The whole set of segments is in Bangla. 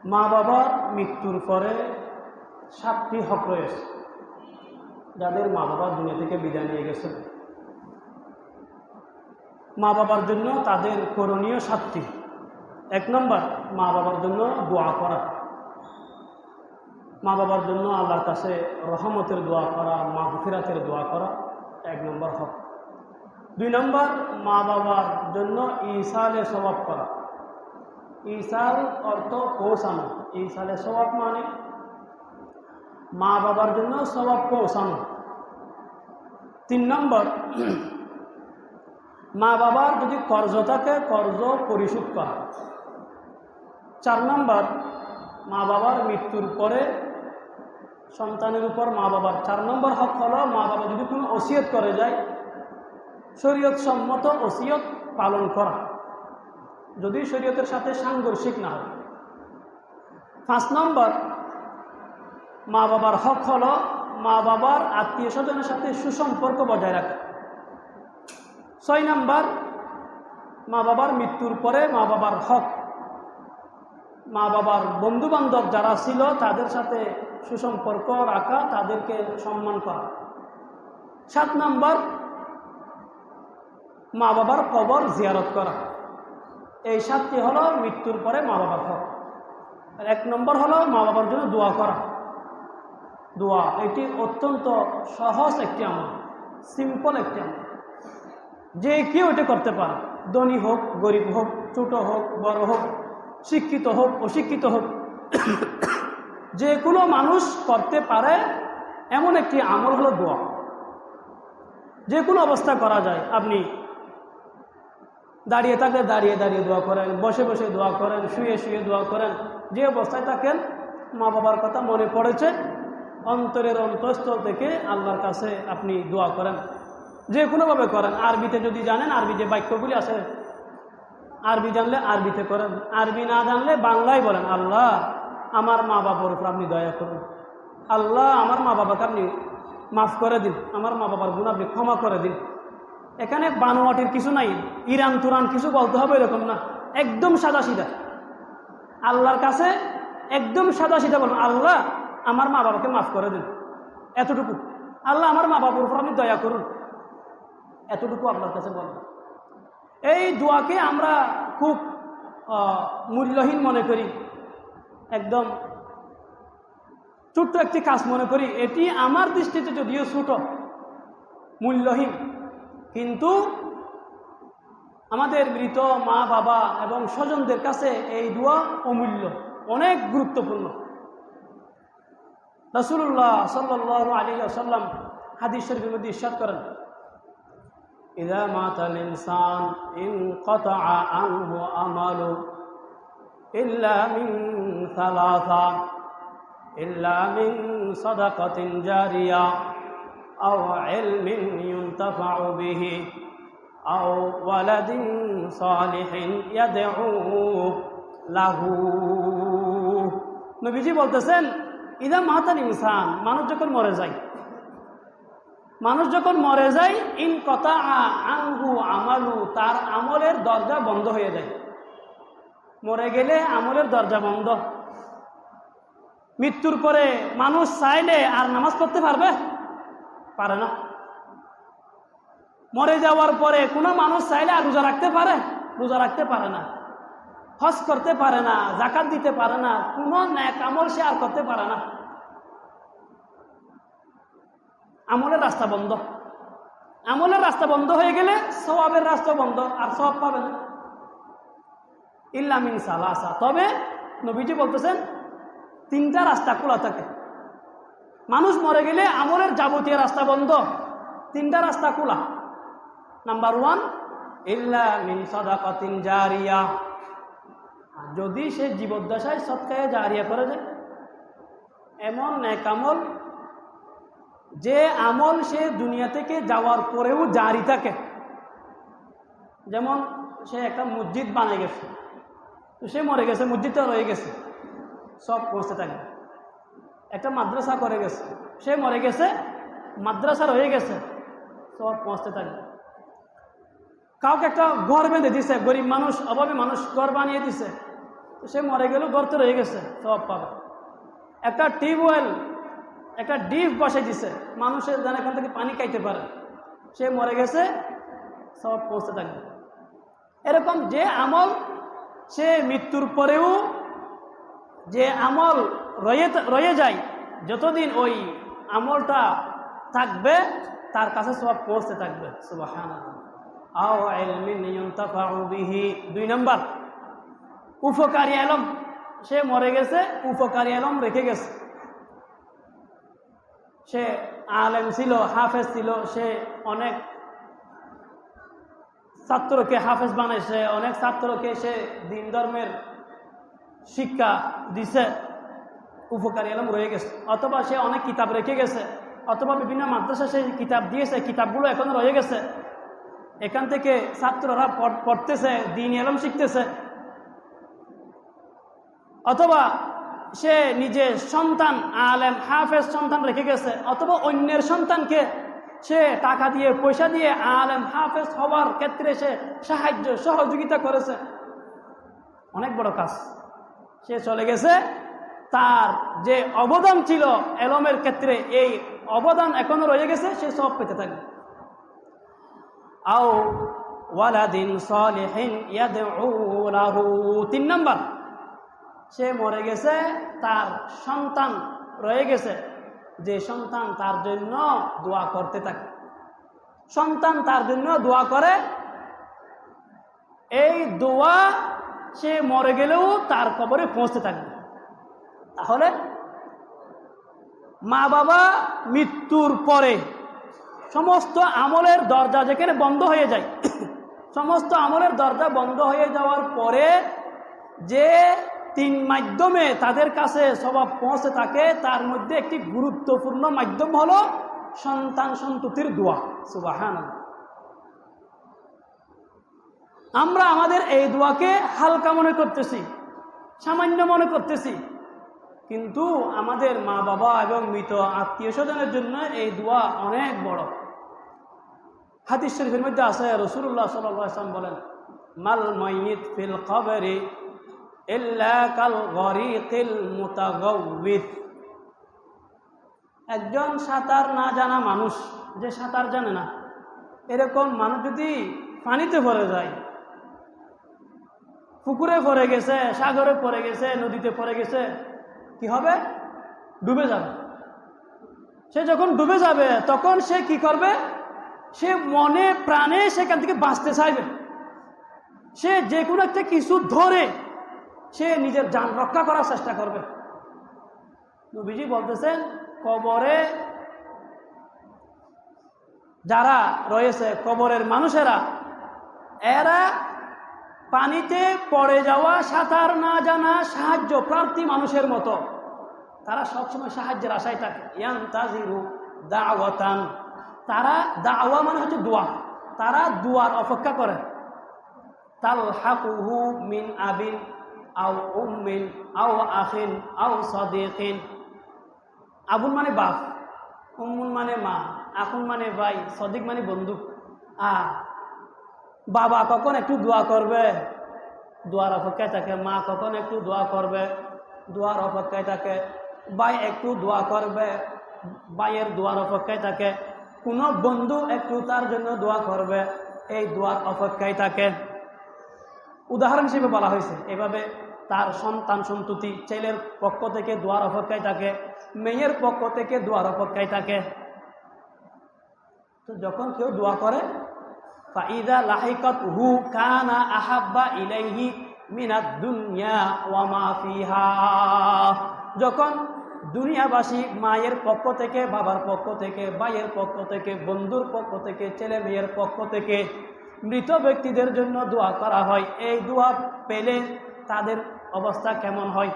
মা বাবার মৃত্যুর পরে 7টি হক রয়েছে। যাদের মা বাবা দুনিয়া থেকে বিদায় নিয়ে গেছে, মা বাবার জন্য তাদের করণীয় 7টি। 1 নম্বর, মা বাবার জন্য দোয়া করা, মা বাবার জন্য আল্লাহর কাছে রহমতের দোয়া করা, মাগফিরাতের দোয়া করা 1 নম্বর হক। 2 নম্বর, মা বাবার জন্য ইসালে সওয়াব করা। ইসাল অর্থ পৌঁছানো, ইসালে সওয়াব মানে মা বাবার জন্য সওয়াব পৌঁছানো। 3 নম্বর, মা বাবার যদি কর্জ থাকে কর্জ পরিশোধ করা। 4 নম্বর, মা বাবার মৃত্যুর পরে সন্তানের উপর মা বাবার 4 নম্বর হক হলো মা বাবা যদি কোনো ওসিয়ত করে যায়, শরীয়ত সম্মত ওসিয়ত পালন করা, যদি শরীয়তের সাথে সাংঘর্ষিক না হয়। 5 নম্বর, মা বাবার হক হলো মা বাবার আত্মীয় স্বজনের সাথে সুসম্পর্ক বজায় রাখা। 6 নম্বর, মা বাবার মৃত্যুর পরে মা বাবার হক মা বাবার বন্ধু বান্ধব যারা ছিল তাদের সাথে সুসম্পর্ক রাখা, তাদেরকে সম্মান করা। 7 নম্বর, মা বাবার কবর জিয়ারত করা। এই 7টি হলো মৃত্যুর পরে মা বাবার হক। 1 নম্বর হলো মা বাবার জন্য দোয়া করা। দোয়া এটি অত্যন্ত সহজ একটি আমল, সিম্পল একটি আমল, যে কেউ এটা করতে পারে, ধনী হোক গরিব হোক, ছোট হোক বড় হোক, শিক্ষিত হোক অশিক্ষিত হোক, যে কোনো মানুষ করতে পারে এমন একটি আমল হলো দোয়া। যে কোনো অবস্থা করা যায়। আপনি দাঁড়িয়ে থাকলে দাঁড়িয়ে দাঁড়িয়ে দোয়া করেন, বসে বসে দোয়া করেন, শুয়ে শুয়ে দোয়া করেন, যে অবস্থায় থাকেন মা বাবার কথা মনে পড়েছে, অন্তরের অন্তঃস্থল থেকে আল্লাহর কাছে আপনি দোয়া করেন, যে কোনোভাবে করেন। আরবিতে যদি জানেন, আরবি যে বাক্যগুলি আছে, আরবি জানলে আরবিতে করেন, আরবি না জানলে বাংলায় বলেন, আল্লাহ আমার মা বাবার উপর আপনি দয়া করুন, আল্লাহ আমার মা বাবাকে আপনি মাফ করে দিন, আমার মা বাবার গুনাহ আপনি ক্ষমা করে দিন। এখানে বানোয়াটির কিছু নাই, ইরান তুরান কিছু বলতে হবে এরকম না, একদম সাদা সিধা আল্লাহর কাছে একদম সাদা সিধা বলুন, আল্লাহ আমার মা বাবাকে মাফ করে দিন, এতটুকু। আল্লাহ আমার মা বাবার উপর আপনি দয়া করুন, এতটুকু আপনার কাছে বলেন। এই দোয়াকে আমরা খুব মূল্যহীন মনে করি, একদম ছোট্ট একটি কাজ মনে করি। এটি আমার দৃষ্টিতে যদিও ছোট, মূল্যহীন, কিন্তু আমাদের মৃত মা বাবা এবং স্বজনদের কাছে এই দোয়া অমূল্য, অনেক গুরুত্বপূর্ণ। রাসূলুল্লাহ সাল্লাল্লাহু আলাইহি ওয়াসাল্লাম হাদিস শরীফের মধ্যে ইরশাদ করেন, ইযা মাতাল ইনসান ইনকাতাআ আনহু আমালু ইল্লা মিন সালাসা, ইল্লা মিন সাদাকাতিন জারিয়া আও ইলমিন ইউনতাফাউ বিহি আও ওয়ালাদিন সালিহিন ইয়াদউ লাহু। নবীজি বলতেছেন, ইযা মাতাল ইনসান, মানুষ যখন মরে যায়, মানুষ যখন মরে যায়, ইনকাতাআ আনহু আমালু, তার আমলের দরজা বন্ধ হয়ে যায়। মরে গেলে আমলের দরজা বন্ধ। মৃত্যুর পরে মানুষ চাইলে আর নামাজ পড়তে পারবে? পারে না। মরে যাওয়ার পরে কোনো মানুষ চাইলে আর রোজা রাখতে পারে? রোজা রাখতে পারে না। হজ করতে পারে না, যাকাত দিতে পারে না, কোনো নেক আমল সে আর করতে পারে না। আমলের রাস্তা বন্ধ। আমলের রাস্তা বন্ধ হয়ে গেলে সওয়াবের রাস্তা বন্ধ, আর সওয়াব পাবে না। ইল্লা মিন সালাসা, তবে নবীজি বলতেছেন 3টা রাস্তা খোলা থাকে। মানুষ মরে গেলে আমলের যাবতীয় রাস্তা বন্ধ, 3টা রাস্তা খোলা। নাম্বার 1, ইল্লা মিন সাদাকাতিন জারিয়া, যদি সে জীবদ্দশায় সদকায়ে জারিয়া করে যায়, এমন নেক আমল যে আমল সে দুনিয়া থেকে যাওয়ার পরেও জারি থাকে। যেমন সে একটা মসজিদ বানিয়ে গেছে, তো সে মরে গেছে, মসজিদটা রয়ে গেছে, সব পৌঁছতে থাকবে। একটা মাদ্রাসা করে গেছে, সে মরে গেছে, মাদ্রাসা রয়ে গেছে, সব পৌঁছতে থাকবে। কাউকে একটা ঘর বেঁধে দিছে, গরিব মানুষ, অভাবী মানুষ ঘর বানিয়ে দিছে, তো সে মরে গেল, গর্ত রয়ে গেছে, সব পাবে। একটা টিউবওয়েল, একটা ডিপ বসে দিছে, মানুষের যেন এখান থেকে পানি খাইতে পারে, সে মরে গেছে, সব পৌঁছতে থাকবে। এরকম যে আমল সে মৃত্যুর পরেও যে আমল রয়ে যায়, যতদিন ওই আমলটা থাকবে তার কাছে সব পৌঁছতে থাকবে। সুবহানাল্লাহ। আও ইলমিন ইউনতাফাউ বিহি, 2 নম্বর উপকারী ইলম, সে মরে গেছে, উপকারী ইলম রেখে গেছে। সে আলেম ছিল, হাফেজ ছিল, সে অনেক ছাত্রকে হাফেজ বানাইছে, অনেক ছাত্রকে সে দিন ধর্মের শিক্ষা দিছে, উপকারী ইলম রয়ে গেছে। অথবা সে অনেক কিতাব রেখে গেছে, অথবা বিভিন্ন মাদ্রাসা সে কিতাব দিয়েছে, কিতাবগুলো এখনো রয়ে গেছে, এখান থেকে ছাত্ররা পড়তেছে, দ্বীন ইলম শিখতেছে। অথবা সে নিজের সন্তান আলেম হাফেজ সন্তান রেখে গেছে, অথবা অন্যের সন্তানকে সে টাকা দিয়ে পয়সা দিয়ে আলেম হাফেজ হওয়ার ক্ষেত্রে সে সাহায্য সহযোগিতা করেছে, অনেক বড় কাজ। সে চলে গেছে, তার যে অবদান ছিল এলমের ক্ষেত্রে, এই অবদান এখনো রয়ে গেছে, সে সব পেতে থাকবে। আও ওয়ালাদিন সালিহিন ইয়াদউ লাহু, 3 নম্বর সে মরে গেছে, তার সন্তান রয়ে গেছে, যে সন্তান তার জন্য দোয়া করতে থাকে, সন্তান তার জন্য দোয়া করে, এই দোয়া সে মরে গেলেও তার কবরে পৌঁছতে থাকবে। তাহলে মা বাবা মৃত্যুর পরে সমস্ত আমলের দরজা যেখানে বন্ধ হয়ে যায়, সমস্ত আমলের দরজা বন্ধ হয়ে যাওয়ার পরে যে 3 মাধ্যমে তাদের কাছে স্বভাব পৌঁছে থাকে, তার মধ্যে একটি গুরুত্বপূর্ণ মাধ্যম হলো সন্তান সন্ততির দোয়া। সুবহানাল্লাহ। আমরা আমাদের এই দোয়াকে হালকা মনে করতেছি, সামান্য মনে করতেছি, কিন্তু আমাদের মা বাবা এবং মৃত আত্মীয় স্বজনের জন্য এই দোয়া অনেক বড়। হাদিস শরীফের মধ্যে আছে, রাসূলুল্লাহ সাল্লাল্লাহু আলাইহি ওয়াসাল্লাম বলেন, মাল মাইয়িত ফিল কবরি ইল্লা কাল গরিকিল মুতাগাউবিস। একজন সাঁতার না জানা মানুষ, যে সাঁতার জানে না, এরকম মানুষ যদি পানিতে পড়ে যায়, পুকুরে পড়ে গেছে, সাগরে পড়ে গেছে, নদীতে পড়ে গেছে, কি হবে? ডুবে যাবে। সে যখন ডুবে যাবে তখন সে কি করবে? সে মনে প্রাণে সেখান থেকে বাঁচতে চাইবে, সে যে কোনো একটা কিছু ধরে সে নিজের জান রক্ষা করার চেষ্টা করবে। নবীজি বলতেছেন, কবরে যারা রয়েছে, কবরের মানুষেরা, এরা পানিতে পড়ে যাওয়া সাঁতার না জানা সাহায্য প্রার্থী মানুষের মতো, তারা সবসময় সাহায্যের আশায় থাকে। ইয়ান্তাজিরু দাওয়াতান, তারা দাওয়া মানে হচ্ছে দোয়া, তারা দোয়ার অপেক্ষা করে। তালহাকুহু মিন আবিন আও উম্মিন আও আখিন আও সাদিকিন। আবুন মানে বাপ, উম্মুন মানে মা, আখুন মানে ভাই, সদিক মানে বন্ধু। বাবা কখন একটু দোয়া করবে, দোয়ার অপেক্ষায় থাকে। মা কখন একটু দোয়া করবে, দোয়ার অপেক্ষায় থাকে। ভাই একটু দোয়া করবে, ভাইয়ের দোয়ার অপেক্ষায় থাকে। কোনো বন্ধু একটু তার জন্য দোয়া করবে, এই দোয়ার অপেক্ষায় থাকে। উদাহরণ হিসেবে বলা হয়েছে, এভাবে তার সন্তান সন্ততি, ছেলের পক্ষ থেকে দোয়ার অপেক্ষায় থাকে, মেয়ের পক্ষ থেকে দোয়ার অপেক্ষায় থাকে। তো যখন কেউ দোয়া করে, ফাইদা লাহিকাতহু কানা আহাব্বা ইলাইহি মিনাদ দুনিয়া ওয়া মা ফিহা। যখন দুনিয়াবাসী মায়ের পক্ষ থেকে, বাবার পক্ষ থেকে, ভাইয়ের পক্ষ থেকে, বন্ধুর পক্ষ থেকে, ছেলে মেয়ের পক্ষ থেকে মৃত ব্যক্তিদের জন্য দোয়া করা হয়, এই দোয়া পেলে তাদের অবস্থা কেমন হয়,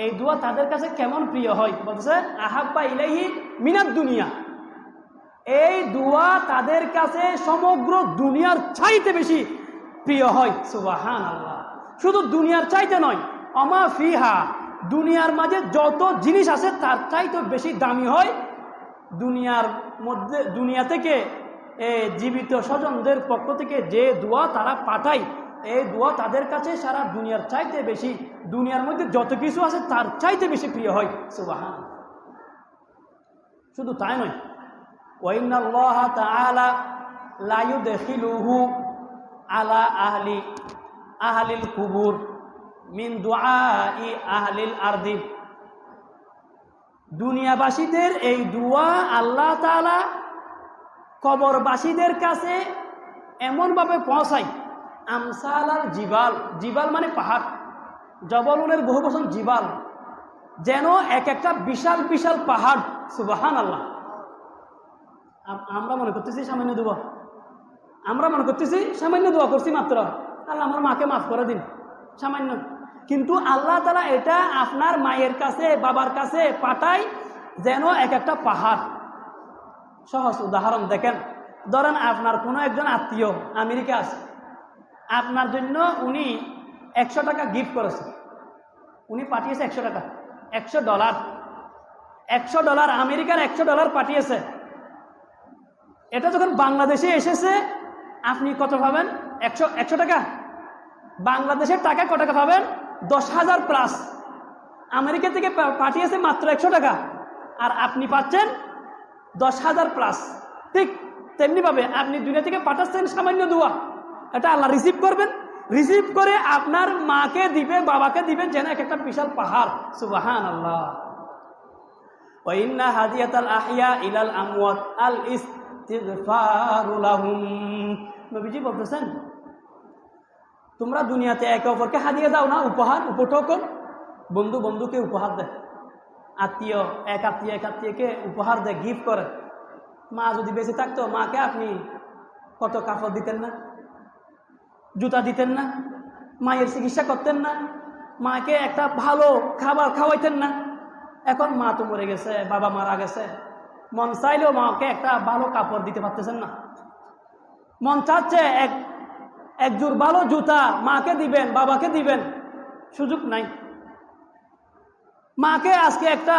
এই দোয়া তাদের কাছে কেমন প্রিয় হয়? বলছে আহাব্বা ইলাইহি মিনাদ দুনিয়া, এই দোয়া তাদের কাছে সমগ্র দুনিয়ার চাইতে বেশি প্রিয় হয়। সুবহানাল্লাহ। শুধু দুনিয়ার চাইতে নয়, আমা ফিহা, দুনিয়ার মাঝে যত জিনিস আছে তার চাইতে বেশি দামি হয় দুনিয়ার মধ্যে, দুনিয়া থেকে জীবিত স্বজনদের পক্ষ থেকে যে দোয়া তারা পাঠায়, এই দোয়া তাদের কাছে সারা দুনিয়ার চাইতে বেশি, দুনিয়ার মধ্যে যত কিছু আছে তার চাইতে বেশি প্রিয় হয়। সুবহান। শুধু তাই নয়, ওয়াইনাল্লাহ তাআলা লা ইউদখিলুহু আলা আহলিল কুবুর মিন দুআই আহলিল আরদি। দুনিয়াবাসীদের এই দোয়া আল্লাহ তাআলা কবরবাসীদের কাছে এমনভাবে পৌঁছায়, আমসালাল জিবাল, জিবাল মানে পাহাড়, জবলুনের বহু বচন জিবাল, যেন এক একটা বিশাল বিশাল পাহাড়। সুবহানাল্লাহ। আমরা মনে করতেছি সামান্য দোয়া, আমরা মনে করতেছি সামান্য দোয়া করছি মাত্র, আল্লাহ আমার মাকে মাফ করে দিন, সামান্য। কিন্তু আল্লাহ তাআলা এটা আপনার মায়ের কাছে, বাবার কাছে পাঠায় যেন এক একটা পাহাড়। সহজ উদাহরণ দেখেন, ধরেন আপনার কোনো একজন আত্মীয় আমেরিকা আছে, আপনার জন্য উনি 100 টাকা গিফট করেছে, উনি পাঠিয়েছে 100 টাকা, $100, $100, আমেরিকার $100 পাঠিয়েছে। এটা যখন বাংলাদেশে এসেছে আপনি কত পাবেন? 100 টাকা। বাংলাদেশের টাকা কত টাকা পাবেন? 10,000 প্লাস। আমেরিকা থেকে পাঠিয়েছে মাত্র 100 টাকা, আর আপনি পাচ্ছেন 10,000 প্লাস। ঠিক তেমনিভাবে আপনি দুনিয়া থেকে পাঠাচ্ছেন সামান্য দোয়া, এটা আল্লাহ রিসিভ করবেন, রিসিভ করে আপনার মাকে দিবে, বাবাকে দিবেন যেন এক একটা বিশাল পাহাড়। সুবহানাল্লাহ। ওয়া ইন্না হাদিয়াতাল আহইয়া ইলাল আমওয়াত আল ইস্তিগফারু লাহুম। নবীজি বলতেছেন, তোমরা দুনিয়াতে একে অপরকে হাদিয়া দাও না, উপহার, উপঢৌকন। বন্ধু বন্ধুকে উপহার দেয়, আত্মীয় এক আত্মীয়কে উপহার দেয়, গিফট করে। মা যদি বেঁচে থাকতো মাকে আপনি কত কাপড় দিতেন না, জুতা দিতেন না, মায়ের চিকিৎসা করতেন না, মাকে একটা ভালো খাবার খাওয়াইতেন না। এখন মা তো মরে গেছে, বাবা মারা গেছে, মন চাইলেও মাকে একটা ভালো কাপড় দিতে পারতেছেন না। মন চাচ্ছে এক জোড় ভালো জুতা মাকে দিবেন, বাবাকে দিবেন, সুযোগ নাই। মাকে আজকে একটা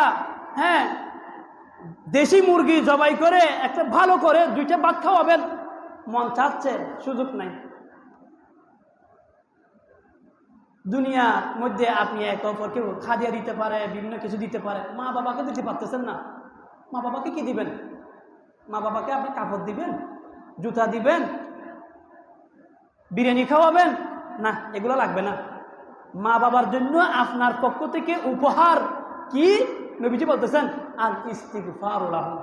দেশি মুরগি জবাই করে একটা ভালো করে 2টা ভাত খাওয়াবেন, মন চাচ্ছে, সুযোগ নাই। দুনিয়ার মধ্যে আপনি এক অপরকে খাদিয়া দিতে পারে, বিভিন্ন কিছু দিতে পারে, মা বাবাকে দিতে পারতেছেন না। মা বাবাকে কি দিবেন? মা বাবাকে আপনি কাপড় দিবেন, জুতা দিবেন, বিরিয়ানি খাওয়াবেন? না, এগুলো লাগবে না। মা বাবার জন্য আপনার পক্ষ থেকে উপহার কি? নবীজি বলতেছেন আল ইস্তিগফারু লাহুম।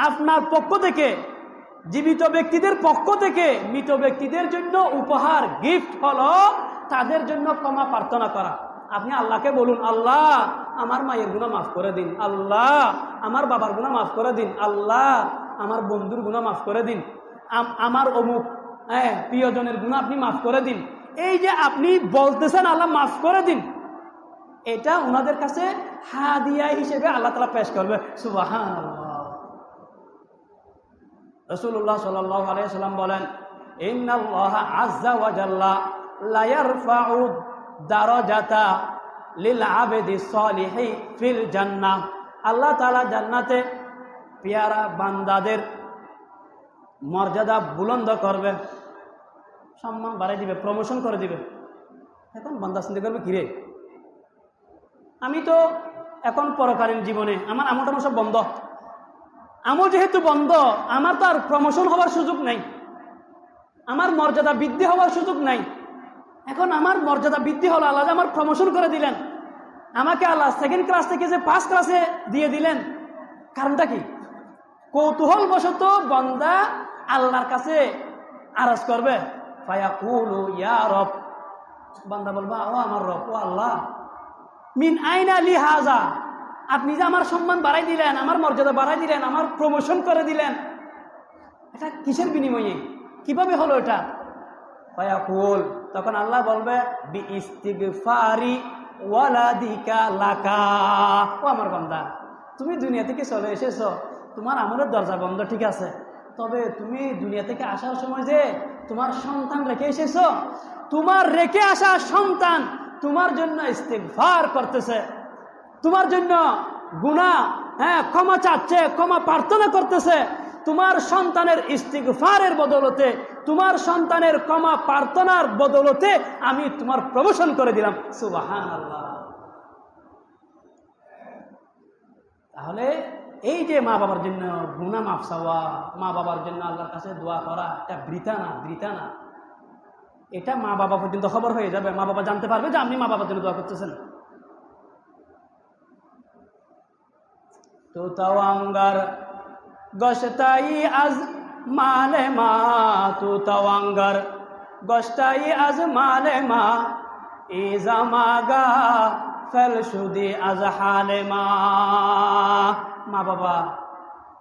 আপনার পক্ষ থেকে, জীবিত ব্যক্তিদের পক্ষ থেকে মৃত ব্যক্তিদের জন্য উপহার, গিফট হলো তাদের জন্য ক্ষমা প্রার্থনা করা। আপনি আল্লাহকে বলুন, আল্লাহ আমার মায়ের গুনাহ মাফ করে দিন, আল্লাহ আমার বাবার গুনাহ মাফ করে দিন, আল্লাহ আমার বন্ধুর গুনাহ মাফ করে দিন, আমার অমুক প্রিয়জনের গুনাহ আপনি মাফ করে দিন। এই যে আপনি বলতেছেন আল্লাহ মাফ করে দিন, এটা ওনাদের কাছে হাদিয়া হিসেবে আল্লাহ তাআলা পেশ করবে। সুবহানাল্লাহ। রাসূলুল্লাহ সাল্লাল্লাহু আলাইহি ওয়াসাল্লাম বলেন, ইন্নাল্লাহা আযজা ওয়া জাল্লা লা ইয়ারফাউ দারাজাতা লিল আবদি সালিহি ফিল জান্নাহ। আল্লাহ তাআলা জান্নাতে পেয়ারা বান্দাদের মর্যাদা বুলন্দ করবে, সম্মান বাড়াই দিবে, প্রমোশন করে দিবে। এখন বান্দা চিন্তা করবে, কিরে আমি তো এখন পরকালীন জীবনে আমার আমল টামল সব বন্ধ, আমল যেহেতু বন্ধ আমার তো আর প্রমোশন হওয়ার সুযোগ নাই, আমার মর্যাদা বৃদ্ধি হওয়ার সুযোগ নাই। এখন আমার মর্যাদা বৃদ্ধি হলো, আল্লাহ আমার প্রমোশন করে দিলেন, আমাকে আল্লাহ 2nd ক্লাস থেকে যে 1st ক্লাসে দিয়ে দিলেন। কারণটা কি? কৌতূহল বশত বান্দা আল্লাহর কাছে আরজ করবে, ফায়াকুলু ইয়া রব, বান্দা বলবা, ও আমার রব, ও আল্লাহ, মিন আইনা লি হাযা, আপনি যে আমার সম্মান বাড়াই দিলেন, আমার মর্যাদা বাড়াই দিলেন, আমার প্রমোশন করে দিলেন, এটা কিসের বিনিময়ে, কিভাবে হলো এটা? ফায়াকুল, তখন আল্লাহ বলবে, বি ইস্তিগফারি ওয়ালাদিকা লাকা। ও আমার বান্দা, তুমি দুনিয়া থেকে চলে এসেছো, তোমার আমলের দরজা বন্ধ, ঠিক আছে, তবে তুমি দুনিয়া থেকে আসার সময় যে তোমার সন্তান রেখে এসেছো, তোমার রেখে আসা সন্তান তোমার জন্য ইস্তিগফার করতেছে, তোমার জন্য গুনাহ ক্ষমা চাচ্ছে, ক্ষমা প্রার্থনা করতেছে। তোমার সন্তানের ইস্তিগফারের বদলতে তোমার সন্তানের ক্ষমা প্রার্থনার বদলতে আমি তোমার প্রমোশন করে দিলাম। সুবহানাল্লাহ। তাহলে এই যে মা বাবার জন্য গুনাহ মাফ চাওয়া, মা বাবার জন্য আল্লাহর কাছে দোয়া করা, এটা বৃথা না। এটা মা বাবা পর্যন্ত খবর হয়ে যাবে, মা বাবা জানতে পারবে যে আপনি মা বাবার জন্য দোয়া করতেছেন। তো তাওয়াঙ্গার গশতাই আজ মালে মা, তো তাওয়াঙ্গার গশতাই আজ মালে মা, এ জামাগা ফেলসুদি আজ হালে মা। মা বাবা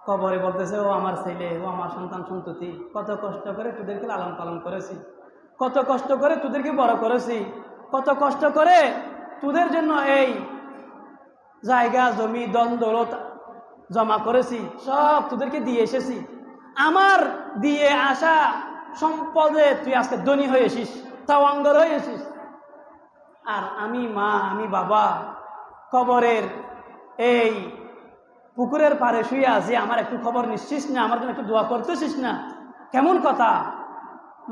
কবরে বলতেছে, ও আমার ছেলে, ও আমার সন্তান সন্ততি, কত কষ্ট করে তোদেরকে লালন পালন করেছি, কত কষ্ট করে তোদেরকে বড় করেছি, কত কষ্ট করে তোদের জন্য এই জায়গা জমি দন দৌলত জমা করেছি, সব তোদেরকে দিয়ে এসেছি। আমার দিয়ে আসা সম্পদে তুই আজকে ধনী হয়েছিস, তাওয়াঙ্গর হয়েছিস। আর আমি মা, আমি বাবা কবরের এই পুকুরের পাড়ে শুয়ে আছি, আমার একটু খবর নিচ্ছিস না, আমার জন্য একটু দোয়া করতেছিস না, কেমন কথা?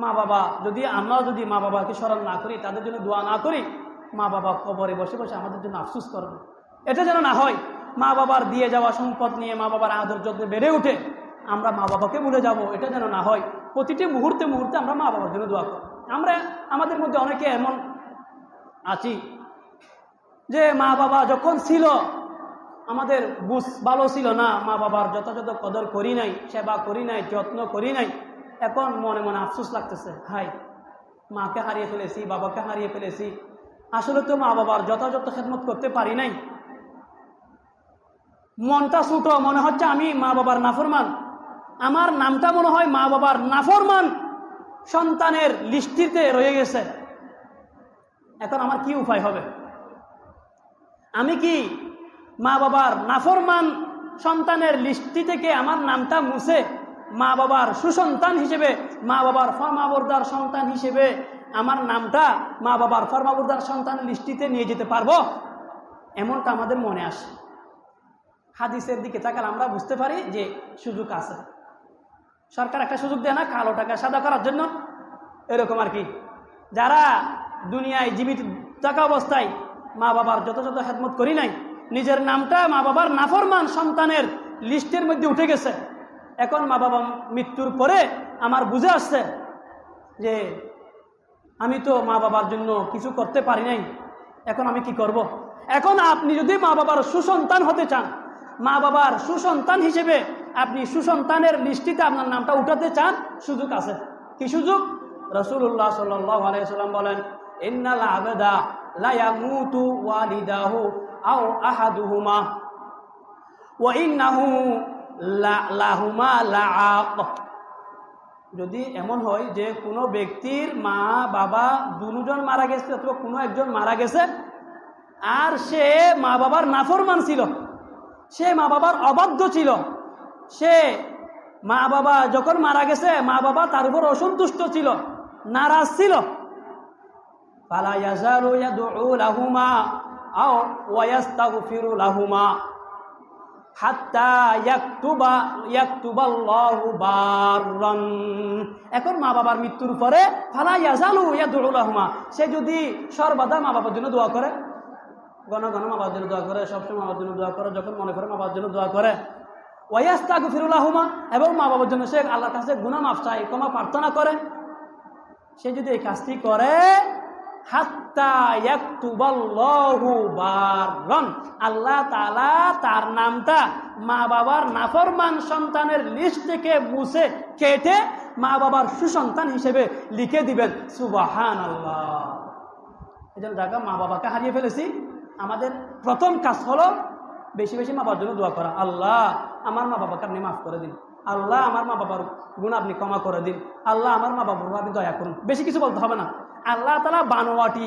মা বাবা আমরা যদি মা বাবাকে স্মরণ না করি, তাদের জন্য দোয়া না করি, মা বাবা কবরে বসে বসে আমাদের জন্য আফসোস করবে। এটা যেন না হয়। মা বাবার দিয়ে যাওয়া সম্পদ নিয়ে মা বাবার আদর যত্নে বেড়ে উঠে আমরা মা বাবাকে ভুলে যাব, এটা যেন না হয়। প্রতিটি মুহূর্তে মুহূর্তে আমরা মা বাবার জন্য দোয়া করি। আমাদের মধ্যে অনেকে এমন আছি যে মা বাবা যখন ছিল আমাদের বুঝ ভালো ছিল না, মা বাবার যথাযথ কদর করি নাই, সেবা করি নাই, যত্ন করি নাই। এখন মনে মনে আফসোস লাগতেছে, হাই মাকে হারিয়ে ফেলেছি, বাবাকে হারিয়ে ফেলেছি, আসলে তো মা বাবার যথাযথ খেদমত করতে পারি নাই। মনটা ছোট, মনে হচ্ছে আমি মা বাবার নাফরমান, আমার নামটা মনে হয় মা বাবার নাফরমান সন্তানের লিস্টিতে রয়ে গেছে। এখন আমার কি উপায় হবে? আমি কি মা বাবার নাফরমান সন্তানের লিস্টি থেকে আমার নামটা মুছে মা বাবার সুসন্তান হিসেবে, মা বাবার ফরমাবরদার সন্তান হিসেবে আমার নামটা মা বাবার ফরমাবরদার সন্তানের লিস্টিতে নিয়ে যেতে পারবো? এমনটা আমাদের মনে আসে। হাদিসের দিকে তাকালে আমরা বুঝতে পারি যে সুযোগ আছে। সরকার একটা সুযোগ দেয় না কালো টাকা সাদা করার জন্য? এরকম আর কি। যারা দুনিয়ায় জীবিত থাকা অবস্থায় মা বাবার যথাযথ খেদমত করি নাই, নিজের নামটা মা বাবার নাফরমান সন্তানের লিস্টের মধ্যে উঠে গেছে। এখন মা বাবা মৃত্যুর পরে আমার বুঝে আসছে যে আমি তো মা বাবার জন্য কিছু করতে পারি নাই, এখন আমি কি করব? এখন আপনি যদি মা বাবার সুসন্তান হতে চান, মা বাবার সুসন্তান হিসেবে আপনি সুসন্তানের লিস্টিতে আপনার নামটা উঠাতে চান, সুযোগ আছে। কি সুযোগ? রাসূলুল্লাহ সাল্লাল্লাহু আলাইহি ওয়াসাল্লাম বলেন, ইন্নাল আবদা লা ইয়ামুতু ওয়ালিদাহু আও আহাদুহুমা ওয়া ইন্নাহু লাহুমা লাআক। যদি এমন হয় যে কোনো ব্যক্তির মা বাবা দুজন মারা গেছে অথবা কোনো একজন মারা গেছে, আর সে মা বাবার নাফরমান ছিল, সে মা বাবার অবাধ্য ছিল, সে মা বাবা যখন মারা গেছে মা বাবা তার উপর অসন্তুষ্ট ছিল, নারাজ ছিল, ফালা ইয়াজালু ইয়াদউ লাহুমা আও ওয়া ইস্তাগফিরু লাহুমা হাত্তা ইয়াকতুবাল্লাহু বাররান। এখন মা বাবার মৃত্যুর পরে ফালা ইয়াজালু ইয়াদউ লাহুমা, সে যদি সর্বদা মা বাবার জন্য দোয়া করে, ঘন ঘন মা বাবার জন্য দোয়া করে, সবসময় মা বাবার জন্য দোয়া করে, যখন মনে করে মা বাবার জন্য দোয়া করে, ওয়া ইস্তাগফিরু লাহুমা, এবং মা বাবার জন্য সে আল্লাহর কাছে গুনাহ মাফ চায়, ক্ষমা প্রার্থনা করে, সে যদি এই কাজটি করে, হাত্তা ইয়াকতুবাল্লাহু বাররান, আল্লাহ তাআলা তার নামটা মা বাবার নাফরমান সন্তানের লিস্ট থেকে মুছে কেটে মা বাবার সুসন্তান হিসেবে লিখে দিবেন। সুবহানাল্লাহ। এজন্য যারা মা বাবাকে হারিয়ে ফেলেছি, আমাদের প্রথম কাজ হলো বেশি বেশি মা বাবার জন্য দোয়া করা। আল্লাহ আমার মা বাবাকে আপনি মাফ করে দিন, আল্লাহ আমার মা বাবার গুণ আপনি ক্ষমা করে দিন, আল্লাহ আমার মা বাবার আপনি দয়া করুন। বেশি কিছু বলতে হবে না। আল্লাহ তাআলা বানোয়াটি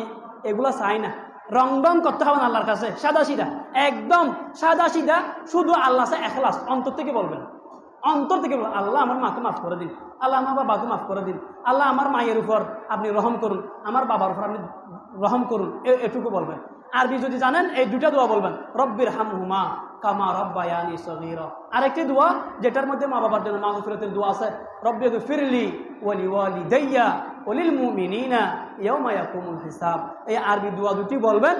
এগুলো চাই না, রং করতে হবে না আল্লাহর কাছে, সাদা সিধা, একদম সাদা সিধা, শুধু আল্লাহ সে এখলাস, অন্তর থেকে বলবেন, অন্তর থেকে বলবেন আল্লাহ আমার মাকে মাফ করে দিন, আল্লাহ আমার বাবাকে মাফ করে দিন, আল্লাহ আমার মায়ের উপর আপনি রহম করুন, আমার বাবার উপর আপনি রহম করুন, এটুকু বলবেন। আরবি যদি জানেন এই দুটা দোয়া বলবেন, রব্বির হামহুমা কামা রব্বায়ানি সগীরা। আরেকটি দোয়া যেটার মধ্যে মা বাবার জন্য মাগফিরাতের দোয়া আছে, রব্বিগফিরলি ওয়ালি ওয়ালিদাইয়া ওয়ালিল মুমিনিনা ইয়াওমা ইয়াকুমুল হিসাব। এই আরবি দোয়া দুটি বলবেন।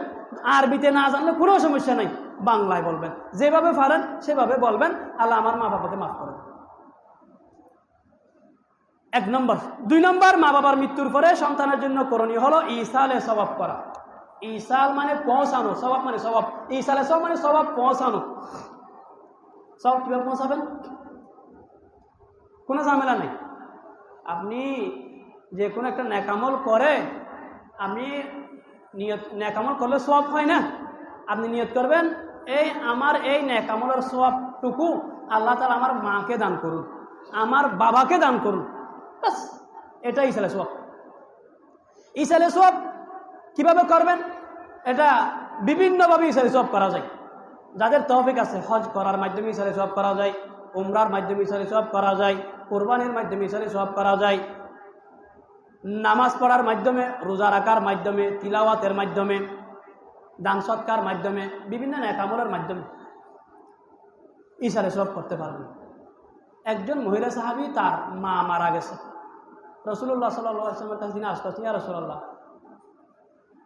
আরবিতে না জানলে কোনো সমস্যা নাই, বাংলায় বলবেন, যেভাবে পারেন সেভাবে বলবেন, আল্লাহ আমার মা বাবাকে মাফ করে দেন। 1 নম্বর। 2 নম্বর, মা বাবার মৃত্যুর পরে সন্তানের জন্য করণীয় হলো ইসালে সওয়াব করা। ইসাল মানে পৌঁছানো, সওয়াব মানে সওয়াব, ইসালে সওয়াব মানে সওয়াব পৌঁছানো। সওয়াব কিভাবে পৌঁছাবেন? কোনো ঝামেলা নেই। আপনি যে কোনো একটা নেকামল করে, আপনি নিয়ত, নেকামল করলে সওয়াব হয় না, আপনি নিয়ত করবেন এই আমার এই নেকামলের সওয়াবটুকু আল্লাহ তাআলা আমার মাকে দান করুন, আমার বাবাকে দান করুন, বাস এটাই ইসালে সওয়াব। ইসালে সওয়াব কিভাবে করবেন? এটা বিভিন্নভাবে ইসালে সওয়াব করা যায়। যাদের তৌফিক আছে হজ করার মাধ্যমে ইসালে সওয়াব করা যায়, উমরার মাধ্যমে ইসালে সওয়াব করা যায়, কুরবানির মাধ্যমে ইসালে সওয়াব করা যায়, নামাজ পড়ার মাধ্যমে, রোজা রাখার মাধ্যমে, তিলাওয়াতের মাধ্যমে, দান সৎকার মাধ্যমে, বিভিন্ন নেকামলের মাধ্যমে ইসালে সওয়াব করতে পারবেন। একজন মহিলা সাহাবী, তার মা মারা গেছে। রাসূলুল্লাহ সাল্লাল্লাহু আলাইহি ওয়াসাল্লামের কাছে তিনি আসতেছেন, ইয়া রাসূলুল্লাহ,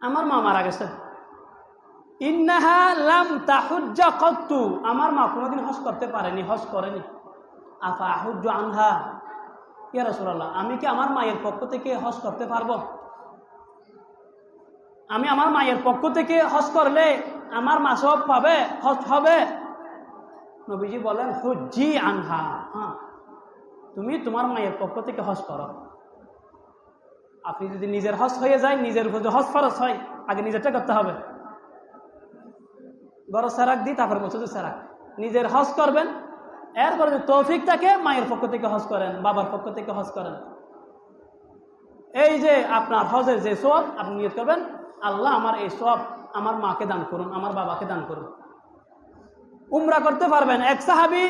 আমার মা মারা গেছে। ইন্নাহা লাম তাহুজ্জা কত্তু, আমার মা কোনোদিন হজ করতে পারেনি, হজ করেনি। আফা আহুজ্জু আনহা, ইয়া রাসূলুল্লাহ, আমি কি আমার মায়ের পক্ষ থেকে হজ করতে পারবো? আমি আমার মায়ের পক্ষ থেকে হজ করলে আমার মা সওয়াব পাবে, হজ হবে? নবীজি বলেন, হুজ্জি আনহা, হ্যাঁ তুমি তোমার মায়ের পক্ষ থেকে হজ করো। আপনি যদি নিজের হজ হয়ে যায়, নিজের উপর হজ ফরজ হয়, আগে নিজেরটা করতে হবে। বড় সেরাক দিই, তারপর মসজিদে সেরাক, নিজের হজ করবেন। এরপরে যদি তৌফিক থাকে মায়ের পক্ষ থেকে হজ করেন, বাবার পক্ষ থেকে হজ করেন। এই যে আপনার হজের যে সওয়াব, আপনি নিয়ত করবেন আল্লাহ আমার এই সওয়াব আমার মাকে দান করুন, আমার বাবাকে দান করুন। উমরা করতে পারবেন। এক সাহাবী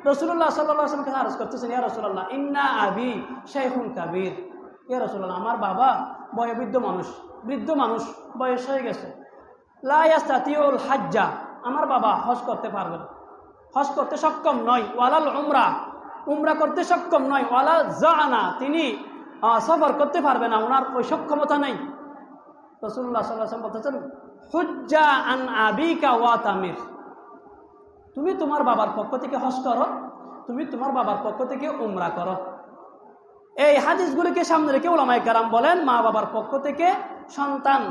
রাসূলুল্লাহ সাল্লাল্লাহু আলাইহি ওয়াসাল্লামকে আরজ করতেছেন, ইয়া রাসূলুল্লাহ, ইন্না আবি শাইখুন কাবীর। ইয়া রাসূলুল্লাহ, আমার বাবা বয়োবৃদ্ধ মানুষ, বৃদ্ধ মানুষ, বয়স হয়ে গেছে। লা ইয়াস্তাতিউল হাজ্জা, আমার বাবা হজ করতে পারবেন, হজ করতে সক্ষম নয়। ওয়ালাল উমরা, উমরা করতে সক্ষম নয়। ওয়ালা জানা, তিনি সফর করতে পারবে না, ওনার ওই সক্ষমতা নেই। রাসূলুল্লাহ সাল্লাল্লাহু আলাইহি ওয়াসাল্লাম বলতেছেন, হুজ্জা আন আবিকা ওয়া তামির, তুমি তোমার বাবার পক্ষ থেকে হজ করো, তুমি তোমার বাবার পক্ষ থেকে উমরা করো। এই হাদিসগুলিকে সামনে রেখে উলামায়ে কেরাম বলেন, মা বাবার পক্ষ থেকে সন্তান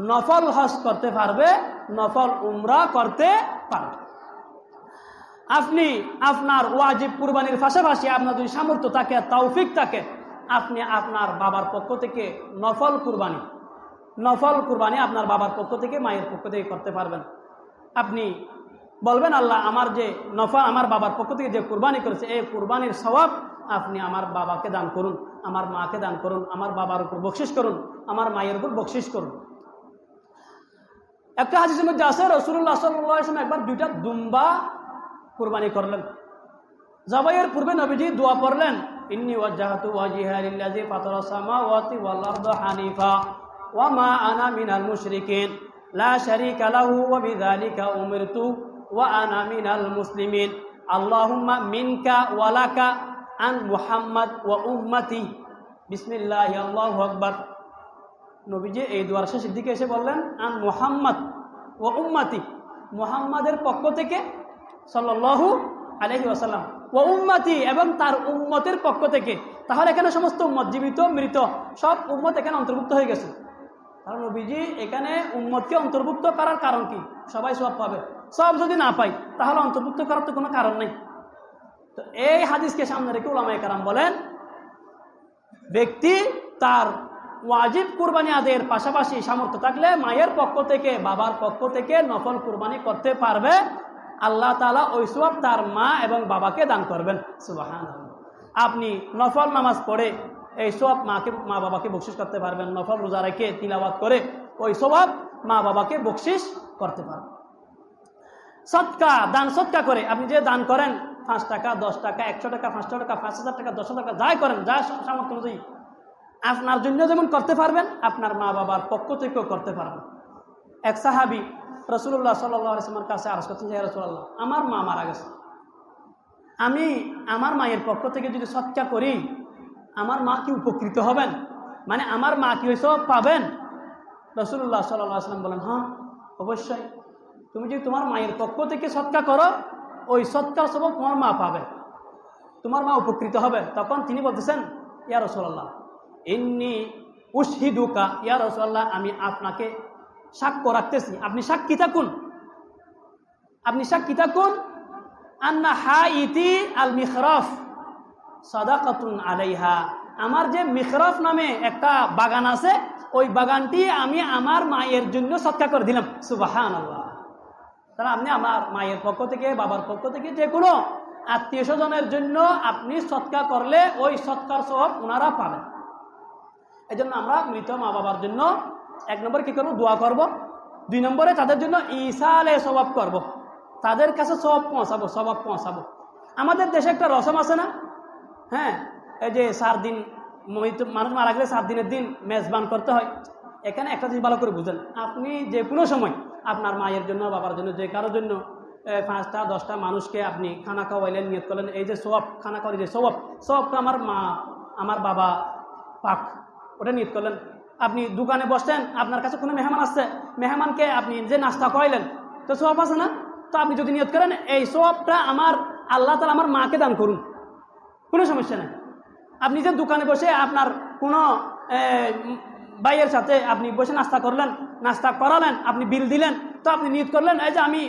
নফল হজ করতে পারবে, নফল উমরা করতে পারবে। আপনি আপনার ওয়াজিব কুরবানির পাশাপাশি আপনার যদি সামর্থ্য থাকে, তৌফিক থাকে, আপনি আপনার বাবার পক্ষ থেকে নফল কুরবানি আপনার বাবার পক্ষ থেকে, মায়ের পক্ষ থেকে করতে পারবেন। আপনি বলবেন, আল্লাহ আমার যে নফল আমার বাবার পক্ষ থেকে যে কুরবানি করেছে, এই কুরবানির সওয়াব আপনি আমার বাবাকে দান করুন, আমার মাকে দান করুন, আমার বাবার উপর বকশিশ করুন, আমার মায়ের উপর বকশিশ করুন। একটা হাদিসের মধ্যে আছে, রাসূলুল্লাহ সাল্লাল্লাহু আলাইহি ওয়াসাল্লাম একবার 2টা দুম্বা কুরবানি করলেন। জবাইয়ের পূর্বে নবীজি দোয়া পড়লেন, ইন্নী ওয়াজ্জাহতু ওয়াজহিয়া লিল্লাযী ফাতারাস সামাওয়াতি ওয়াল আরদা হানিফা ওয়া মা আনা মিনাল মুশরিকিন লা শারীকা লাহু ওয়া বিযালিকা উমিরতু ওয়া আনা মিনাল মুসলিমিন আল্লাহুম্মা মিনকা ওয়া লাকা আন মুহাম্মাদ ওয়া উম্মতি বিসমিল্লাহি আল্লাহু আকবার। নবীজি এই দোয়ার শেষের দিকে এসে বললেন, আন মুহাম্মাদ ওয়া উম্মতি, মুহাম্মাদের পক্ষ থেকে সাল্লাল্লাহু আলাইহি ওয়াসাল্লাম, ওয়া উম্মতি, এবং তার উম্মতের পক্ষ থেকে। তাহলে এখানে সমস্ত উম্মত, জীবিত মৃত সব উম্মত এখানে অন্তর্ভুক্ত হয়ে গেছে। কারণ নবীজি এখানে উম্মতকে অন্তর্ভুক্ত করার কারণ কি? সবাই সব পাবে, সব যদি না পাই তাহলে অন্তর্ভুক্ত করার তো কোনো কারণ নেই। তো এই হাদিসকে সামনে রেখে উলামায়ে কেরাম বলেন, ব্যক্তি তার ওয়াজিব কুরবানি আদায়ের পাশাপাশি সামর্থ্য থাকলে মায়ের পক্ষ থেকে, বাবার পক্ষ থেকে নফল কুরবানি করতে পারবে। আল্লাহ তাআলা ওই সওয়াব তার মা এবং বাবাকে দান করবেন। সুবহানাল্লাহ। আপনি নফল নামাজ পড়ে এই সওয়াব মা বাবাকে বকশিশ করতে পারবেন। নফল রোজা রেখে তিলাওয়াত করে ওই সওয়াব মা বাবাকে বকশিশ করতে পারবেন। সদকা, দান সদকা করে আপনি যে দান করেন, 5 টাকা, 10 টাকা, 100 টাকা, 500 টাকা, 5000 টাকা, 10,000 টাকা, যাই করেন, যা সামর্থ্য অনুযায়ী আপনার জন্য যেমন করতে পারবেন, আপনার মা বাবার পক্ষ থেকেও করতে পারবেন। এক সাহাবী রাসূলুল্লাহ সাল্লাল্লাহু আলাইহি ওয়াসাল্লামের কাছে আরজ করছেন, ইয়া রাসূলুল্লাহ, আমার মা মারা গেছে, আমি আমার মায়ের পক্ষ থেকে যদি সৎকা করি আমার মা কি উপকৃত হবেন, মানে আমার মা কি ওই সব পাবেন? রাসূলুল্লাহ সাল্লাল্লাহু আলাইহি ওয়াসাল্লাম বলেন, হ্যাঁ অবশ্যই, তুমি যদি তোমার মায়ের পক্ষ থেকে সৎকা করো ওই সৎকার সবব তোমার মা পাবে, তোমার মা উপকৃত হবে। তখন তিনি বলতেছেন, ইয়া রাসূলুল্লাহ ইন্নী উশহিদুকা, ইয়া রাসূলুল্লাহ আমি আপনাকে সাক্ষ্য রাখতেছি, আপনি সাক্ষী থাকুন, আপনি সাক্ষী থাকুন, আন্না হাইতি আল মিখরাফ সাদাকাতুন আলাইহা, আমার যে মিখরাফ নামে একটা বাগান আছে ওই বাগানটি আমি আমার মায়ের জন্য সৎকার করে দিলাম। সুবহানাল্লাহ। তাহলে আপনি আমার মায়ের পক্ষ থেকে বাবার পক্ষ থেকে যে কোনো আত্মীয় স্বজনের জন্য আপনি সৎকার করলে ওই সৎকার সওয়াব ওনারা পাবেন। এই জন্য আমরা মৃত মা বাবার জন্য 1 নম্বরে কী করবো? দোয়া করব। 2 নম্বরে তাদের জন্য ইসালে সওয়াব করব, তাদের কাছে সওয়াব পৌঁছাবো। আমাদের দেশে একটা রসম আছে না, হ্যাঁ, এই যে 4 দিন মানুষ মারা গেলে 7 দিনের দিন মেজবান করতে হয়। এখানে একটা জিনিস ভালো করে বুঝেন, আপনি যে কোনো সময় আপনার মায়ের জন্য বাবার জন্য যে কারোর জন্য 5টা 10টা মানুষকে আপনি খানা খাওয়াইলেন, নিয়ত করলেন, এই যে সওয়াব খানা খাওয়াই যে সওয়াবটা আমার মা আমার বাবা পাক, ওটা নিয়ত করলেন। আপনি দোকানে বসছেন, আপনার কাছে কোনো মেহমান আসছে, মেহমানকে আপনি যে নাস্তা খাওয়াইলেন, তো সওয়াব আছে না? তো আপনি যদি নিয়ত করেন এই সওয়াবটা আমার আল্লাহ তাআলা আমার মাকে দান করুন, কোনো সমস্যা নেই। আপনি যে দোকানে বসে আপনার কোনো ভাইয়ের সাথে আপনি বসে নাস্তা করলেন, নাস্তা করালেন, আপনি বিল দিলেন, তো আপনি নিয়ত করলেন এই যে আমি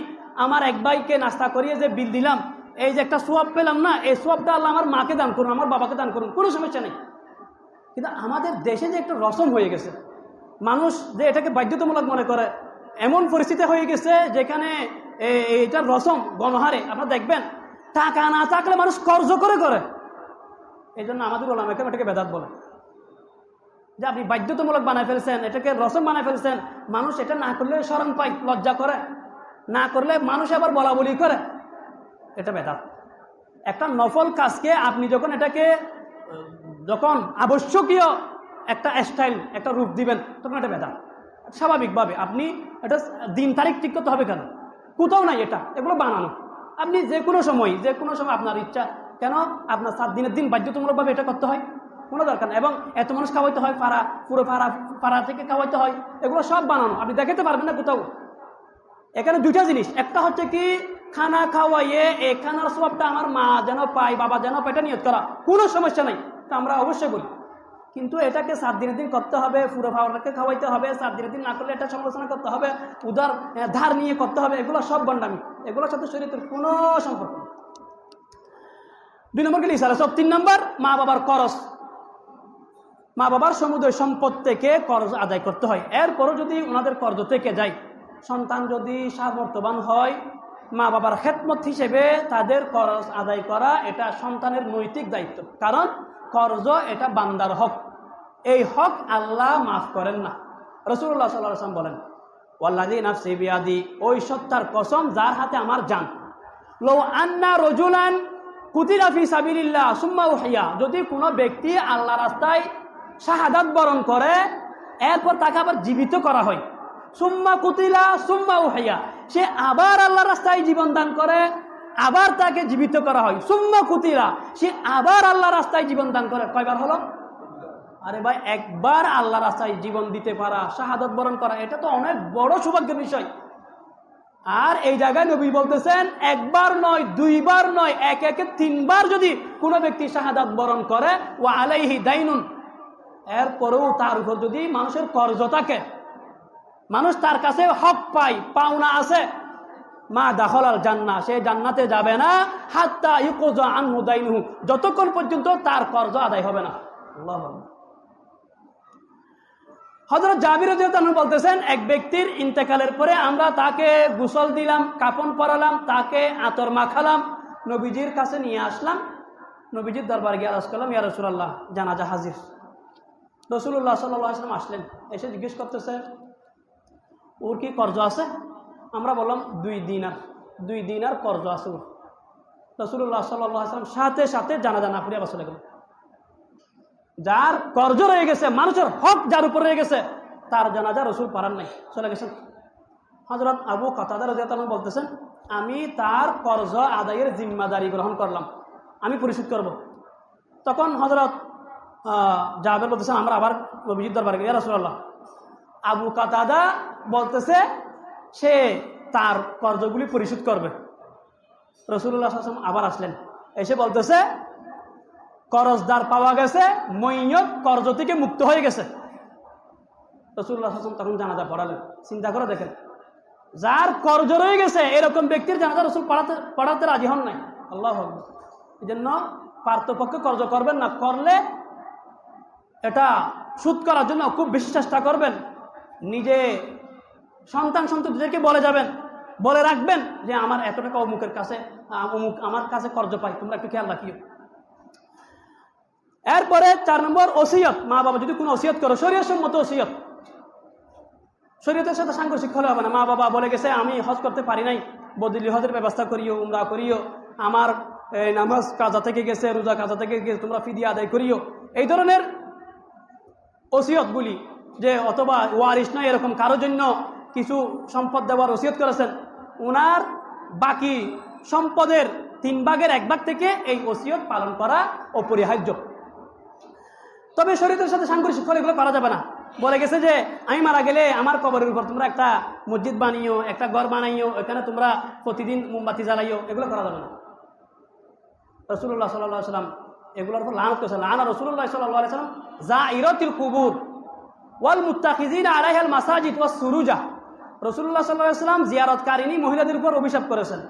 আমার এক ভাইকে নাস্তা করিয়ে যে বিল দিলাম, এই যে একটা সওয়াব পেলাম না, এই সওয়াবটা আল্লাহ আমার মাকে দান করুন, আমার বাবাকে দান করুন, কোনো সমস্যা নেই। কিন্তু আমাদের দেশে যে একটা রসম হয়ে গেছে, মানুষ যে এটাকে বাধ্যতামূলক মনে করে, এমন পরিস্থিতি হয়ে গেছে যেখানে এইটার রসম গণহারে আপনারা দেখবেন, টাকা না থাকলে মানুষ কর্জ করে। এই জন্য আমাদের ওলামা কেরাম এটাকে বেদাত বলে, যে আপনি বাধ্যতামূলক বানায় ফেলছেন, এটাকে রসম বানায় ফেলছেন, মানুষ এটা না করলে শরম পায়, লজ্জা করে, না করলে মানুষ আবার বলা বলি করে, এটা বেদাত। একটা নফল কাজকে আপনি যখন এটাকে যখন আবশ্যকীয় একটা স্টাইল একটা রূপ দিবেন তখন এটা বেদাত। স্বাভাবিকভাবে আপনি এটা দিন তারিখ ঠিক করতে হবে কেন? কোথাও নাই এটা, এগুলো বানানো। আপনি যে কোনো সময় আপনার ইচ্ছা, কেন আপনার 7 দিনের দিন বাধ্যতামূলকভাবে এটা করতে হয়? কোনো দরকার নেই। এবং এত মানুষ খাওয়াইতে হয়, পুরো পাড়া থেকে খাওয়াইতে হয়, এগুলো সব বানানো, আপনি দেখাতে পারবেন না কোথাও। এখানে 2টা জিনিস, একটা হচ্ছে কি খানা খাওয়াইয়ে এই খানার সওয়াবটা আমার মা যেন পায়, বাবা যেন পায়, এটা নিয়ত করা, কোনো সমস্যা নেই, তা আমরা অবশ্যই বলি। কিন্তু এটাকে 7 দিনের দিন করতে হবে, পুরো পাড়াকে খাওয়াইতে হবে, 7 দিনের দিন না করলে এটা সমালোচনা করতে হবে, উদার ধার নিয়ে করতে হবে, এগুলো সব গন্ডামি, এগুলোর সাথে শরীয়তের কোনো সম্পর্ক নেই। 2 নম্বর গেলে ইসারা সব। 3 নম্বর মা বাবার করজ, মা বাবার সমুদয় সম্পদ থেকে কর্জ আদায় করতে হয়। এরপরও যদি ওনাদের কর্জ থেকে যায়, সন্তান যদি সামর্থ্যবান হয়, মা বাবার খেদমত হিসেবে তাদের কর্জ আদায় করা এটা সন্তানের নৈতিক দায়িত্ব। কারণ কর্জ এটা বান্দার হক, এই হক আল্লাহ মাফ করেন না। রাসূলুল্লাহ সাল্লাল্লাহু আলাইহি ওয়াসাল্লাম বলেন, ওয়াল্লাযী নাফসি বিয়াদি, ওই সত্তার কসম যার হাতে আমার জান, লাউ আন্না রাজুলান কুতিলা ফি সাবিলিল্লাহ সুম্মা উহিয়া, যদি কোনো ব্যক্তি আল্লাহ রাস্তায় শাহাদাত বরণ করে এরপর তাকে আবার জীবিত করা হয়, সুম্মা কুতিলা সুম্মা উহিয়া, সে আবার আল্লাহর রাস্তায় জীবন দান করে, আবার তাকে জীবিত করা হয়, সুম্মা কুতিলা, সে আবার আল্লাহর রাস্তায় জীবন দান করে, কয়বার হলো? আরে ভাই, একবার আল্লাহর রাস্তায় জীবন দিতে পারা, শাহাদাত বরণ করা, এটা তো অনেক বড় সৌভাগ্যের বিষয়। আর এই জায়গায় নবী বলতেছেন একবার নয়, 2 বার নয়, একে 3 বার যদি কোনো ব্যক্তি শাহাদাত বরণ করে, ওয়া আলাইহি দাইনুন, এরপরেও তার উপর যদি মানুষের কর্জ থাকে, মানুষ তার কাছে হক পায়, পাওনা আছে, মা দাখালাল জান্নাহ, সে জান্নাতে যাবে না, হাত্তা ইউকযা আনহু দাইনুহু, যতক্ষণ পর্যন্ত তার কর্জ আদায় হবে না। আল্লাহু আকবার। হযরত জাবির রাদিয়াল্লাহু আনহু বলতেছেন, এক ব্যক্তির ইন্তেকালের পরে আমরা তাকে গোসল দিলাম, কাফন পরালাম, তাকে আতর মাখালাম, নবীজির কাছে নিয়ে আসলাম, নবীজির দরবারে গিয়ে আরজ করলাম, ইয়া রাসূলুল্লাহ জানাজা হাজির। রাসূলুল্লাহ সাল্লাল্লাহু আলাইহি ওয়াসাল্লাম আসলেন, এসে জিজ্ঞেস করতেছে ওর কি কর্জ আছে? আমরা বললাম 2 দিনার কর্জ আছে ওর। রাসূলুল্লাহ সাল্লাল্লাহু আলাইহি ওয়াসাল্লাম সাথে সাথে জানাজা না পড়ে আবার চলে গেলেন। যার কর্জ রয়ে গেছে, মানুষের হক যার উপর রয়ে গেছে, তার জানাজা রাসূল পড়ান নাই, চলে গেছেন। হযরত আবু কাতাদা রাদিয়াল্লাহু আনহু বলতেছেন, আমি তার কর্জ আদায়ের জিম্মাদারি গ্রহণ করলাম, আমি পরিশোধ করব। তখন হযরত জাবের বলতেছেন, আমরা আবার নবীজির দরবারে গেলাম, ইয়া রাসূলুল্লাহ, আবু কাতাদা বলতেছে সে তার কর্জগুলি পরিশোধ করবে। রাসূলুল্লাহ সাল্লাল্লাহু আলাইহি ওয়াসাল্লাম আবার আসলেন, এসে বলতেছে করজদার পাওয়া গেছে, মইয়ত কর্জ থেকে মুক্ত হয়ে গেছে। রাসূলুল্লাহ সাল্লাল্লাহু আলাইহি ওয়াসাল্লাম তখন জানাজা পড়ালেন। চিন্তা করে দেখেন, যার কর্জ রয়ে গেছে এরকম ব্যক্তির জানাজা রাসূল পড়াতে রাজি হন নাই। আল্লাহু আকবার। এই জন্য পার্থপক্ষে কর্জ করবেন না, করলে এটা সুদ করার জন্য খুব বেশি চেষ্টা করবেন। নিজে সন্তানদেরকে বলে যাবেন, বলে রাখবেন যে আমার এত টাকা অমুকের কাছে, অমুক আমার কাছে কর্জ পাই, তোমরা একটু খেয়াল রাখিও। এরপরে 4 নম্বর ওসিয়ত। মা বাবা যদি কোনো ওসিয়ত করো, শরীয়তসম্মত ওসিয়ত, শরীয়তের সাথে সাংঘর্ষিক হলে হবে না। মা বাবা বলে গেছে আমি হজ করতে পারি নাই, বদলি হজের ব্যবস্থা করিও, উমরা করিও, আমার নামাজ কাজা থেকে গেছে, রোজা কাজা থেকে গেছে, তোমরা ফিদিয়া আদায় করিও, এই ধরনের ওসিয়তগুলি, যে অথবা ওয়ারিশ নয় এরকম কারোর জন্য কিছু সম্পদ দেওয়ার ওসিয়ত করেছেন, ওনার বাকি সম্পদের 3 ভাগের 1 ভাগ থেকে এই ওসিয়ত পালন করা অপরিহার্য। তবে শরীয়তের সাথে সাংঘর্ষিক হলে এগুলো করা যাবে না। বলে গেছে যে আমি মারা গেলে আমার কবরের উপর তোমরা একটা মসজিদ বানিও, একটা ঘর বানাইও, এখানে তোমরা প্রতিদিন মোমবাতি জ্বালাইও, এগুলো করা যাবে না। রাসূলুল্লাহ সাল্লাল্লাহু আলাইহি ওয়াসাল্লাম এগুলোর উপর লানত করেছেন। লানা রাসূলুল্লাহ সাল্লাল্লাহু আলাইহি ওয়াসাল্লাম যায়িরাতিল কুবুর ওয়াল মুত্তাখিযিনা আলাইহাল মাসাজিদ ওয়াস সুরুজা। রাসূলুল্লাহ সাল্লাল্লাহু আলাইহি ওয়াসাল্লাম জিয়ারতকারিনী মহিলাদের উপর অভিশাপ করেছেন।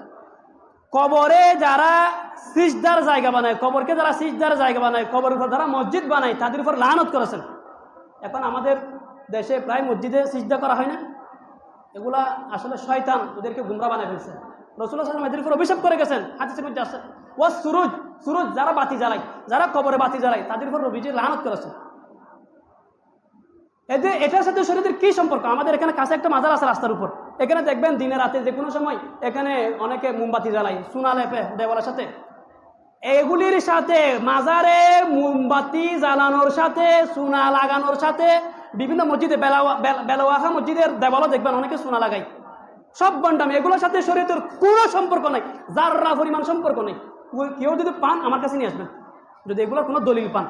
কবরে যারা সিজদার জায়গা বানায়, কবরকে যারা সিজদার জায়গা বানায়, কবরের উপর যারা মসজিদ বানায়, তাদের উপর লানত করেছেন। এখন আমাদের দেশে প্রায় মসজিদে সিজদা করা হয় না, এগুলা আসলে শয়তান ওদেরকে গুমরা বানায় ফেলছে। রাসূলুল্লাহ সাল্লাল্লাহু আলাইহি ওয়াসাল্লাম এদের উপর অভিশাপ করে গেছেন, হাদিসের মধ্যে আছে। ওয়াস সুরুজ, সুরুজ যারা বাতি জ্বালায়, যারা কবরে বাতি জ্বালায়, তাদের উপর নবীজি লানত করেছেন। এটার সাথে শরীয়তের কি সম্পর্ক? আমাদের এখানে কাছে একটা মাজার আছে রাস্তার উপর, এখানে দেখবেন দিনে রাতে যে কোনো সময় এখানে অনেকে মোমবাতি জ্বালায়, সোনা লেপে দেওয়ালের সাথে। এগুলির সাথে, মাজারে মোমবাতি জ্বালানোর সাথে, সোনা লাগানোর সাথে, বিভিন্ন মসজিদে বেলাওয়াহা মসজিদের দেওয়ালও দেখবেন অনেকে সোনা লাগায়, সব বন্ডামি। এগুলোর সাথে শরীয়তের কোনো সম্পর্ক নাই, যাররা পরিমাণ সম্পর্ক নেই। কেউ যদি পান আমার কাছে নিয়ে আসবেন, যদি এগুলোর কোনো দলিল পান।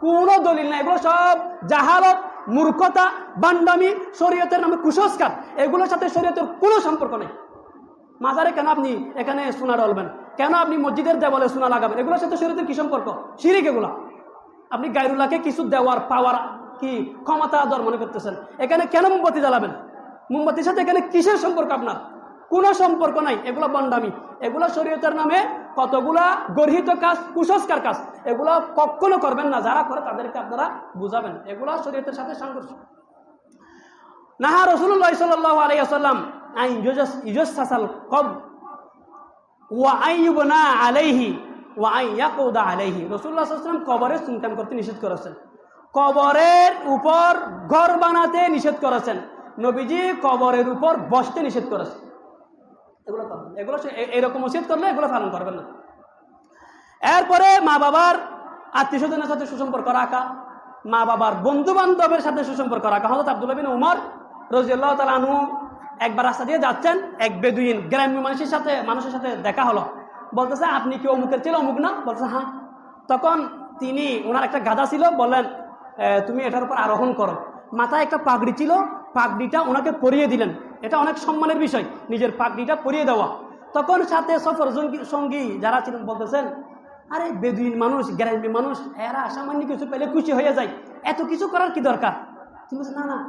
কোনো দলিল নাই, এগুলো সব জাহালত, মূর্খতা, বান্ডামি, শরীয়তের নামে কুসংস্কার। এগুলোর সাথে শরীয়তের কোনো সম্পর্ক নেই। মাজারে কেন আপনি এখানে সোনা ডলবেন? কেন আপনি মসজিদের দেওয়ালে সোনা লাগাবেন? এগুলোর সাথে শরীয়তের কি সম্পর্ক? শিরিক এগুলো। আপনি গায়রুল্লাহকে কিছু দেওয়ার পাওয়ার কি ক্ষমতা আদর মনে করতেছেন, এখানে কেন মোমবাতি জ্বালাবেন? মোমবাতির সাথে এখানে কিসের সম্পর্ক আপনার? কোনো সম্পর্ক নাই। এগুলো বান্ডামি, এগুলো শরীয়তের নামে কতগুলা গর্হিত কাজ, কুসংস্কার কাজ, এগুলো কখনো করবেন না। যারা করে তাদেরকে আপনারা বুঝাবেন, এগুলো শরীয়তের সাথে সংঘর্ষ। নাহা রাসূলুল্লাহ সাল্লাল্লাহু আলাইহি ওয়াসাল্লাম আইন ইউজাসাল কব ওয়া আইয়ুবনা আলাইহি ওয়া আইয়াকুদা আলাইহি। রাসূলুল্লাহ সাল্লাল্লাহু আলাইহি ওয়াসাল্লাম কবরে সুন্নাত করতে নিষেধ করেছেন, কবরের উপর ঘর বানাতে নিষেধ করেছেন, নবীজি কবরের উপর বসতে নিষেধ করেছেন। এগুলো করবেন, এগুলো এরকম ওসিয়ত করলে এগুলো পালন করবেন না। এরপরে মা বাবার আত্মীয় স্বজনের সাথে সুসম্পর্ক রাখা, মা বাবার বন্ধু বান্ধবের সাথে সুসম্পর্ক রাখা। হযরত আব্দুল্লাহ বিন উমর রাদিয়াল্লাহু তাআলা আনহু একবার রাস্তা দিয়ে যাচ্ছেন, এক বেদুইন গ্রাম্য মানুষের সাথে দেখা হলো। বলতেছে আপনি কি অমুকের ছিল? অমুক না? বলতেছে হ্যাঁ। তখন তিনি, ওনার একটা গাধা ছিল, বললেন তুমি এটার উপর আরোহণ করো। মাথায় একটা পাগড়ি ছিল, পাগড়িটা ওনাকে পরিয়ে দিলেন। এটা অনেক সম্মানের বিষয়, নিজের পাগড়িটা পরিয়ে দেওয়া। তখন সাথে সফর সঙ্গী যারা ছিলেন বলতেছেন, আরে বেদুইন মানুষ, গ্রাম্য মানুষ, এরা সামান্য কিছু পেলে খুশি হয়ে যায়, এত কিছু করার কি দরকার? তুমি বলছেন না না,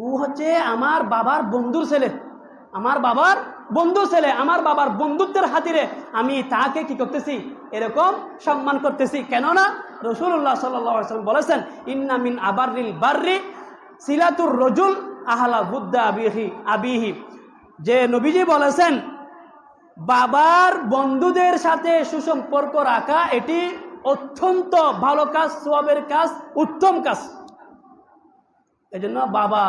ও হচ্ছে আমার বাবার বন্ধুর ছেলে, আমার বাবার বন্ধুর ছেলে, আমার বাবার বন্ধুত্বের খাতিরে আমি তাকে কি করতেছি? এরকম সম্মান করতেছি। কেননা রাসূলুল্লাহ সাল্লাল্লাহু আলাইহি ওয়াসাল্লাম বলেছেন, ইন্না মিন আবাররিল বাররি সিলাতুর রাজুল আহলা বুদ্দা আবিহি। যে নবীজি বলেছেন বাবার বন্ধুদের সাথে সুসম্পর্ক রাখা এটি অত্যন্ত ভালো কাজ, সওয়াবের কাজ, উত্তম কাজ। এজন্য বাবা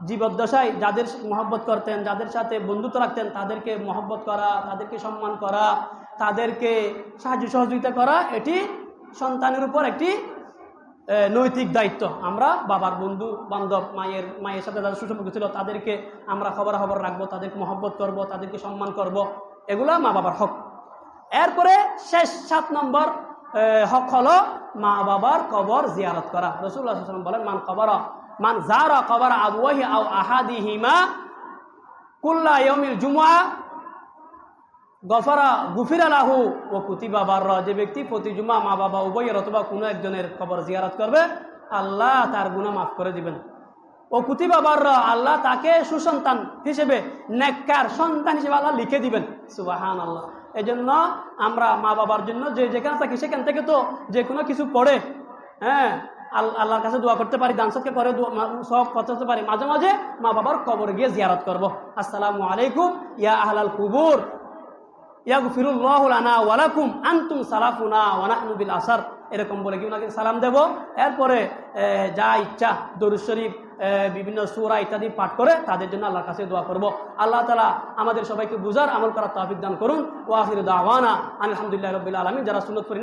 জীবদ্দশায় যাদের মহব্বত করতেন, যাদের সাথে বন্ধুত্ব রাখতেন, তাদেরকে মহব্বত করা, তাদেরকে সম্মান করা, তাদেরকে সাহায্য সহযোগিতা করা, এটি সন্তানের উপর একটি নৈতিক দায়িত্ব। আমরা বাবার বন্ধু বান্ধব, মায়ের সাথে যাদের সুসম্পর্ক ছিল তাদেরকে আমরা খবর রাখবো, তাদেরকে মহব্বত করব, তাদেরকে সম্মান করব, এগুলা মা বাবার হক। এরপরে শেষ 7 নম্বর হক হলো মা বাবার কবর জিয়ারত করা। রাসূলুল্লাহ সাল্লাল্লাহু আলাইহি ওয়াসাল্লাম বলেন, মান যারা কবর আবওয়াহি আও আহাদিহিমা কুল্লা ইয়াউমিল জুমআ গুফিরা লাহু ওয়া কুতিবা বাররা। যে ব্যক্তি প্রতি জুমা মা বাবা উভয়ের অথবা কোনো একজনের কবর জিয়ারত করবে, আল্লাহ তার গুনাহ মাফ করে দিবেন। ও কুতিবা বাররা, আল্লাহ তাকে সুসন্তান হিসেবে, নেককার সন্তান হিসেবে আল্লাহ লিখে দিবেন। সুবহানাল্লাহ। এজন্য আমরা মা বাবার জন্য যে যেখানে থাকি সেখান থেকে তো যে কোনো কিছু পড়ে আল্লাহর কাছে দোয়া করতে পারি, দান সদকা করে সব করতে পারি। মাঝে মাঝে মা বাবার কবর গিয়ে জিয়ারত করব। আসসালামু আলাইকুম ইয়া আহলাল কুবুর ইয়াগফিরুল্লাহু লানা ওয়া লাকুম আনতুম সালাফুনা ওয়া নাহনু বিল আসার, এরকম বলে কি ওনাকে সালাম দেব। এরপরে যা ইচ্ছা দরুদ শরীফ, বিভিন্ন সূরা ইত্যাদি পাঠ করে তাদের জন্য আল্লাহর কাছে দোয়া করব। আল্লাহ তাআলা আমাদের সবাইকে বুঝার আমল করার তৌফিক দান করুন। ওয়া আখিরু দাওয়ানা আলহামদুলিল্লাহি রাব্বিল আলামিন। যারা সুন্নাত